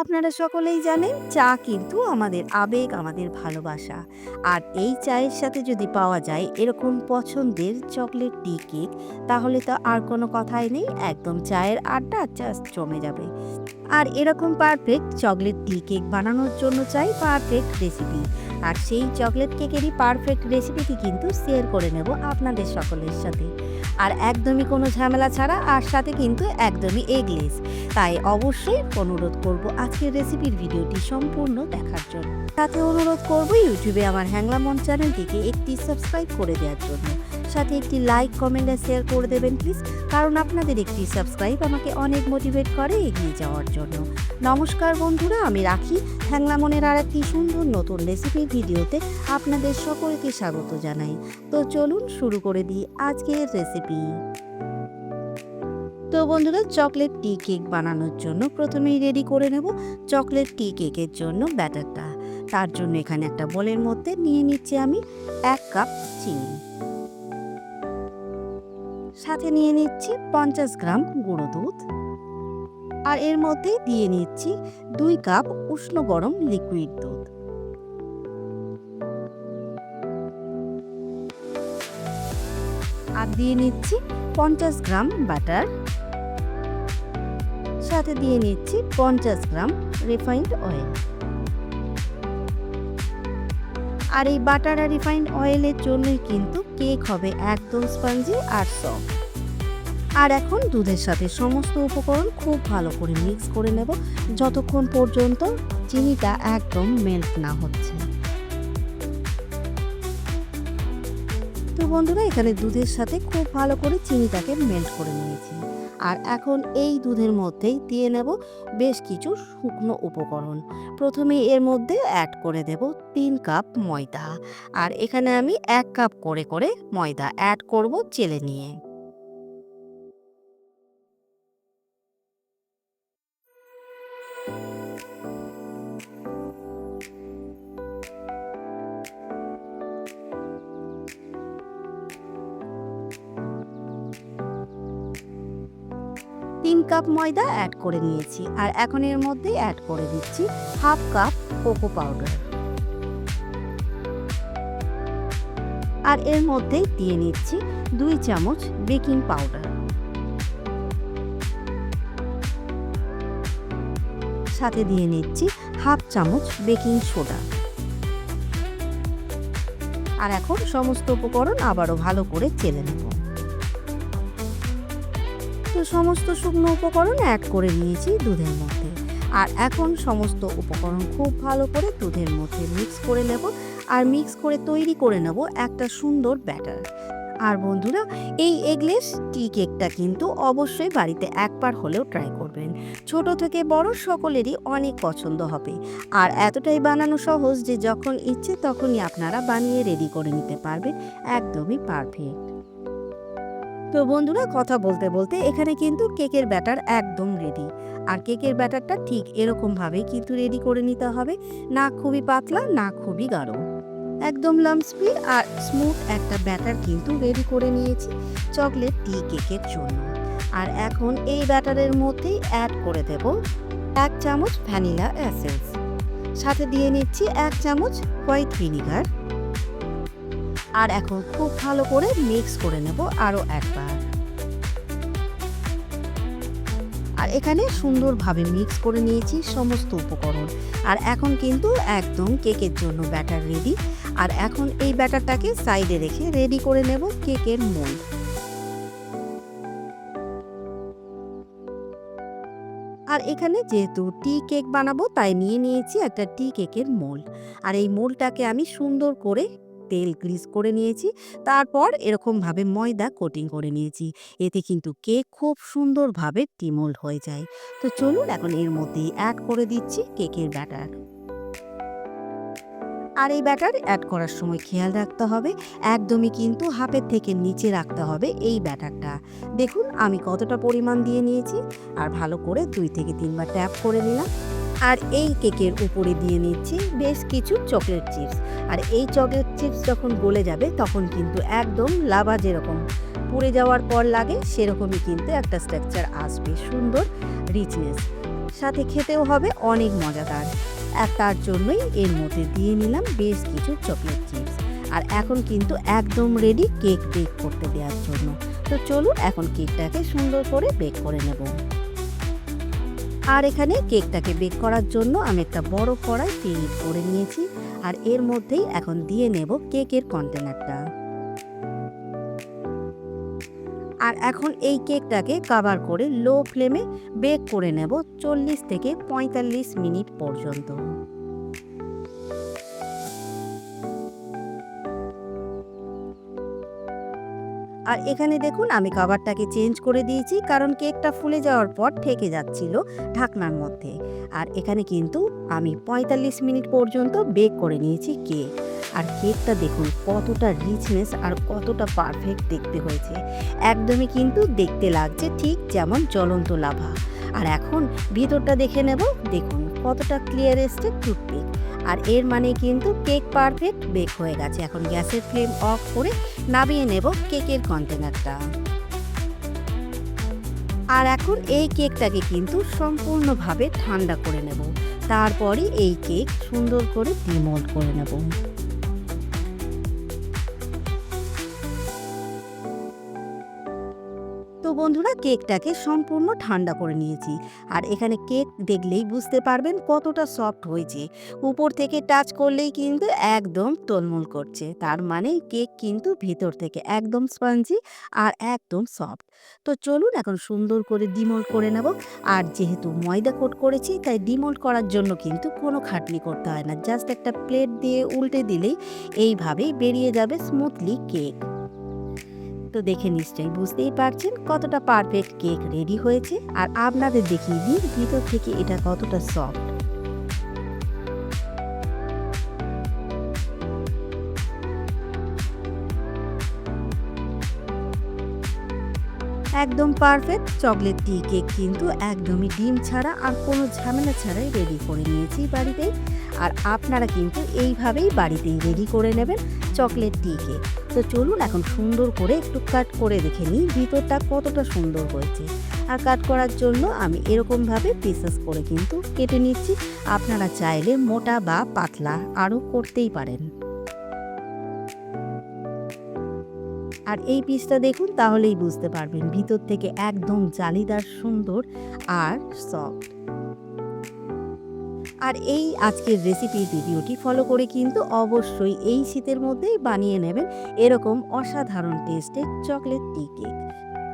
আপনারা সকলেই জানেন চা কিন্তু আমাদের আবেগ, আমাদের ভালোবাসা। আর এই চায়ের সাথে যদি পাওয়া যায় এরকম পছন্দের চকলেট টি কেক, তাহলে তো আর কোনো কথাই নেই, একদম চায়ের আড্ডা জাস্ট জমে যাবে। আর এরকম পারফেক্ট চকলেট টি কেক বানানোর জন্য চাই পারফেক্ট রেসিপি। আর সেই চকলেট কেকেরই পারফেক্ট রেসিপিটি কিন্তু শেয়ার করে নেব আপনাদের সকলের সাথে। আর একদমই কোনো ঝামেলা ছাড়া, আর সাথে কিন্তু একদমই এগলেস। তাই অবশ্যই অনুরোধ করব আজকের রেসিপির ভিডিওটি সম্পূর্ণ দেখার জন্য। সাথে অনুরোধ করব ইউটিউবে আমার হ্যাংলামন চ্যানেলটিকে একটি সাবস্ক্রাইব করে দেওয়ার জন্য। সাথে একটি লাইক, কমেন্ট আর শেয়ার করে দেবেন প্লিজ, কারণ আপনাদের একটি সাবস্ক্রাইব আমাকে অনেক মোটিভেট করে এগিয়ে যাওয়ার জন্য। নমস্কার বন্ধুরা, আমি রাখি হ্যাংলামনের আর একটি সুন্দর নতুন রেসিপির ভিডিওতে আপনাদের সকলকে স্বাগত জানাই। তো চলুন শুরু করে দিই আজকের রেসিপি। তো বন্ধুরা, চকলেট টি কেক বানানোর জন্য প্রথমেই রেডি করে নেব চকলেট টি কেকের জন্য ব্যাটারটা। তার জন্য এখানে একটা বোলের মধ্যে নিয়ে নিচ্ছি আমি 1 কাপ চিনি, সাথে নিয়ে নিচ্ছি 50 গ্রাম গুঁড়ো দুধ, আর এর মধ্যে দিয়ে নিচ্ছি 2 কাপ উষ্ণ গরম লিকুইড দুধ। আর দিয়ে নিচ্ছি 50 গ্রাম বাটার, সাথে দিয়ে নিচ্ছি 50 গ্রাম রিফাইন্ড অয়েল। আর এই বাটার আর রিফাইন্ড অয়েলের জন্যই কিন্তু কেক হবে একদম স্পঞ্জি আর সফট। আর এখন দুধের সাথে সমস্ত উপকরণ খুব ভালো করে মিক্স করে নেব যতক্ষণ পর্যন্ত চিনিটা একদম মেল্ট না হচ্ছে। তো বন্ধুরা, এখানে দুধের সাথে খুব ভালো করে চিনিটাকে মেল্ট করে নিয়েছি। আর এখন এই দুধের মধ্যেই দিয়ে নেব বেশ কিছু শুকনো উপকরণ। প্রথমে এর মধ্যে অ্যাড করে দেব 3 কাপ ময়দা। আর এখানে আমি 1 কাপ করে করে ময়দা অ্যাড করব চেলে নিয়ে। তিন কাপ ময়দা অ্যাড করে নিয়েছি। আর এখন এর মধ্যে অ্যাড করে দিচ্ছি 1/2 কাপ কোকো পাউডার। আর এর মধ্যে দিয়ে নিচ্ছি 2 চামচ বেকিং পাউডার, সাথে দিয়ে নিচ্ছি 1/2 চামচ বেকিং সোডা। আর এখন সমস্ত উপকরণ আবারও ভালো করে চেলে নেব। তো সমস্ত শুকনো উপকরণ অ্যাড করে নিয়েছি দুধের মধ্যে। আর এখন সমস্ত উপকরণ খুব ভালো করে দুধের মধ্যে মিক্স করে নেব। আর মিক্স করে তৈরি করে নেব একটা সুন্দর ব্যাটার। আর বন্ধুরা, এই এগলেস টি কেকটা কিন্তু অবশ্যই বাড়িতে একবার হলেও ট্রাই করবেন। ছোট থেকে বড় সকলেরই অনেক পছন্দ হবে। আর এতটাই বানানো সহজ যে যখন ইচ্ছে তখনই আপনারা বানিয়ে রেডি করে নিতে পারবেন, একদমই পারফেক্ট। তো বন্ধুরা, কথা বলতে বলতে এখানে কিন্তু কেকের ব্যাটার একদম রেডি। আর কেকের ব্যাটারটা ঠিক এরকমভাবেই কিন্তু রেডি করে নিতে হবে, না খুবই পাতলা না খুবই গাঢ়। একদম লাম্পস ফ্রি আর স্মুথ একটা ব্যাটার কিন্তু রেডি করে নিয়েছি চকলেট টি কেকের জন্য। আর এখন এই ব্যাটারের মধ্যেই অ্যাড করে দেব 1 চামচ ভ্যানিলা এসেন্স, সাথে দিয়ে নিচ্ছি 1 চামচ হোয়াইট ভিনিগার। আর এখন খুব ভালো করে মিক্স করে নেব আরও একবার। আর এখানে সুন্দরভাবে মিক্স করে নিয়েছি সমস্ত উপকরণ। আর এখন কিন্তু একদম কেকের জন্য ব্যাটার রেডি। আর এখন এই ব্যাটারটাকে সাইডে রেখে রেডি করে নেব কেকের মোল্ড। আর এখানে যেহেতু টি কেক বানাবো তাই নিয়ে নিয়েছি একটা টি কেকের মোল্ড। আর এই মোল্ডটাকে আমি সুন্দর করে তেল গ্রিস করে নিয়েছি। তারপর এরকমভাবে ময়দা কোটিং করে নিয়েছি। এতে কিন্তু কেক খুব সুন্দরভাবে টি মোল্ড হয়ে যায়। তো চলুন এখন এর মধ্যেই অ্যাড করে দিচ্ছি কেকের ব্যাটার। আর এই ব্যাটার অ্যাড করার সময় খেয়াল রাখতে হবে একদমই কিন্তু হাফের থেকে নিচে রাখতে হবে এই ব্যাটারটা। দেখুন আমি কতটা পরিমাণ দিয়ে নিয়েছি। আর ভালো করে 2 থেকে 3 বার ট্যাপ করে নিলাম। আর এই কেকের উপরে দিয়ে নিচ্ছি বেশ কিছু চকলেট চিপস। আর এই চকলেট চিপস যখন গলে যাবে তখন কিন্তু একদম লাভা যেরকম পুড়ে যাওয়ার পর লাগে সেরকমই কিন্তু একটা স্ট্রাকচার আসবে, সুন্দর রিচনেস। সাথে খেতেও হবে অনেক মজাদার। আর তার জন্যই এর মধ্যে দিয়ে নিলাম বেশ কিছু চকলেট চিপস। আর এখন কিন্তু একদম রেডি কেক বেক করতে দেওয়ার জন্য। তো চলুন এখন কেকটাকে সুন্দর করে বেক করে নেব। আর এখানে কেকটাকে বেক করার জন্য আমি একটা বড় কড়াই প্রিহিট করে নিয়েছি। আর এর মধ্যেই এখন দিয়ে নেব কেকের কন্টেনারটা। আর এখন এই কেকটাকে কভার করে লো ফ্লেমে বেক করে নেব 40 থেকে 45 মিনিট পর্যন্ত। আর এখানে দেখুন আমি কভারটাকে চেঞ্জ করে দিয়েছি, কারণ কেকটা ফুলে যাওয়ার পর ঠেকে যাচ্ছিল ঢাকনার মধ্যে। আর এখানে কিন্তু আমি 45 মিনিট পর্যন্ত বেক করে নিয়েছি কেক। আর কেকটা দেখুন কতটা রিচনেস আর কতটা পারফেক্ট দেখতে হয়েছে। একদমই কিন্তু দেখতে লাগছে ঠিক যেমন জ্বলন্ত লাভা। আর এখন ভিতরটা দেখে নেব, দেখুন কতটা ক্লিয়ার এসছে টুথপিক। আর এর মানে কিন্তু কেক পারফেক্ট বেক হয়ে গেছে। এখন গ্যাসের ফ্লেম অফ করে নামিয়ে নেব কেকের কন্টেনারটা। আর এখন এই কেকটাকে কিন্তু সম্পূর্ণভাবে ঠান্ডা করে নেব। তারপরই এই কেক সুন্দর করে ডিমোল্ড করে নেব। তো বন্ধুরা, কেকটাকে সম্পূর্ণ ঠান্ডা করে নিয়েছি। আর এখানে কেক দেখলেই বুঝতে পারবেন কতটা সফট হয়েছে। উপর থেকে টাচ করলেই কিন্তু একদম তোলমোল করছে। তার মানে কেক কিন্তু ভিতর থেকে একদম স্পঞ্জি আর একদম সফট। তো চলুন এখন সুন্দর করে ডিমোল্ড করে নেব। আর যেহেতু ময়দা কোট করেছি, তাই ডিমোল্ড করার জন্য কিন্তু কোনো খাটনি করতে হয় না। জাস্ট একটা প্লেট দিয়ে উল্টে দিলেই এইভাবেই বেরিয়ে যাবে স্মুথলি কেক। তো দেখে নিশ্চয়ই বুঝতেই পারছেন কতটা পারফেক্ট কেক রেডি হয়েছে। আর আপনাদের দেখিয়ে দিই ভিতর থেকে এটা কতটা সফট। একদম পারফেক্ট চকলেট টি কেক কিন্তু একদমই ডিম ছাড়া আর কোনো ঝামেলা ছাড়াই রেডি করে নিয়েছি বাড়িতে। আর আপনারা কিন্তু এইভাবেই বাড়িতেই রেডি করে নেবেন চকলেট টি কেক। তো চলুন এখন সুন্দর করে একটু কাট করে দেখে নিই ভিতরটা কতটা সুন্দর হয়েছে। আর কাট করার জন্য আমি এরকমভাবে পিসেস করে কিন্তু কেটে নিচ্ছি। আপনারা চাইলে মোটা বা পাতলা আরও করতেই পারেন। আর এই পিসটা দেখুন, তাহলেই বুঝতে পারবেন ভিতর থেকে একদম জালিদার সুন্দর আর সফট। আর এই আজকের রেসিপির ভিডিওটি ফলো করে কিন্তু অবশ্যই এই শীতের মধ্যেই বানিয়ে নেবেন এরকম অসাধারণ টেস্টের চকলেট টি কেক।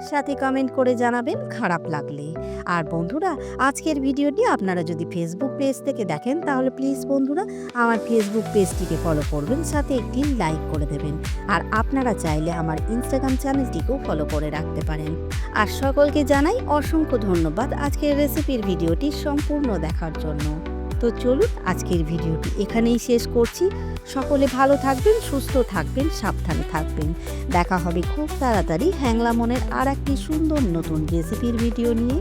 সাথে কমেন্ট করে জানাবেন খারাপ লাগলে। আর বন্ধুরা, আজকের ভিডিওটি আপনারা যদি ফেসবুক পেজ থেকে দেখেন, তাহলে প্লিজ বন্ধুরা আমার ফেসবুক পেজটিকে ফলো করবেন, সাথে একটি লাইক করে দেবেন। আর আপনারা চাইলে আমার ইনস্টাগ্রাম চ্যানেলটিকেও ফলো করে রাখতে পারেন। আর সকলকে জানাই অসংখ্য ধন্যবাদ আজকের রেসিপির ভিডিওটি সম্পূর্ণ দেখার জন্য। তো চলুন আজকের ভিডিওটি এখানেই শেষ করছি। সকলে ভালো থাকবেন, সুস্থ থাকবেন, সাবধানে থাকবেন। দেখা হবে খুব তাড়াতাড়ি হ্যাংলা মনের আর একটি সুন্দর নতুন রেসিপির ভিডিও নিয়ে।